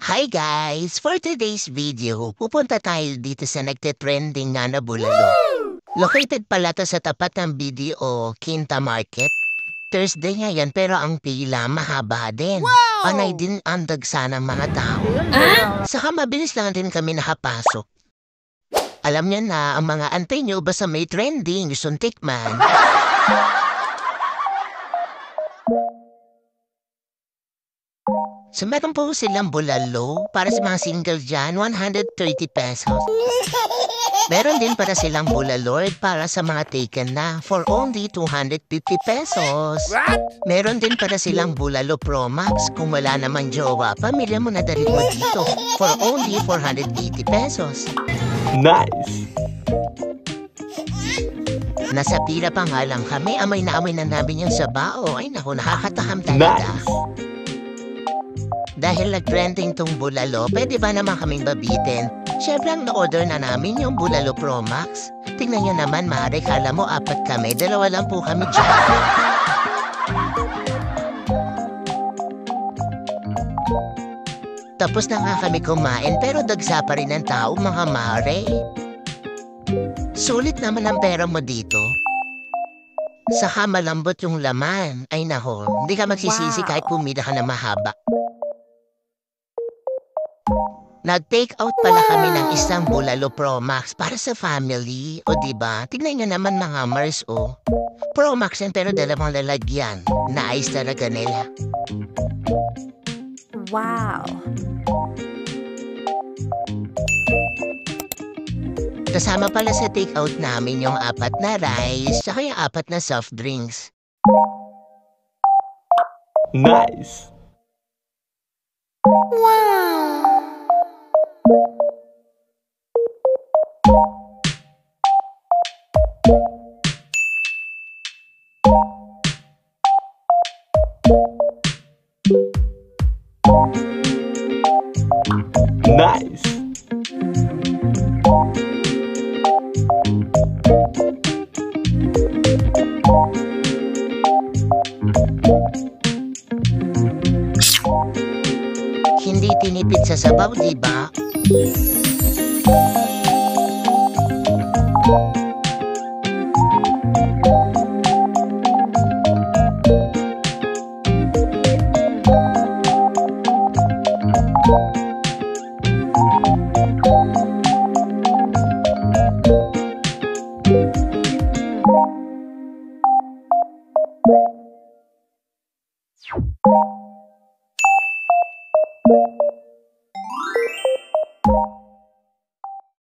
Hi guys! For today's video, pupunta tayo dito sa nagte-trending nga na bulalo. Located pala to sa tapat ng BDO Quinta Market. Thursday nga yan pero ang pila mahaba din. Panay din ang dagsa ng mga tao. Saka mabilis lang din kami nakapasok. Alam niyo na ang mga antay nyo basta may trending, gustong tikman. So meron po silang bulalo para sa mga single dyan, 130 pesos. Meron din para silang bulalord para sa mga taken na for only 250 pesos. Meron din para silang bulalo Pro Max kung wala naman jowa, pamilya mo na dali mo dito for only 480 pesos. Nice! Nasa pila pa nga lang kami, amoy na amoy na namin yung sabao. Ay naku, nakakatakam talaga. Nice! Dahil nag-trending tong bulalo, pwede ba naman kaming babitin? Siyempre ang na-order na namin yung bulalo Pro Max. Tingnan nyo naman, maaari, kala mo apat kami, dalawa lang po kami dyan. Tapos na nga kami kumain, pero dagsa pa rin ang tao, mga mare. Sulit naman ang pera mo dito. Saka malambot yung laman. Ay nako, hindi ka magsisisi kahit pumila ka na mahaba. Nag-take out pala kami ng isang bulalo Pro Max para sa family. O diba? Tignan nyo naman mga Mars o. Pro Max yan pero dalawang lalagyan. Naayos talaga nila. Wow! Kasama pala sa take out namin yung 4 na rice tsaka yung 4 na soft drinks. Nice! Nice! Hindi tinipid sa sabaw, diba?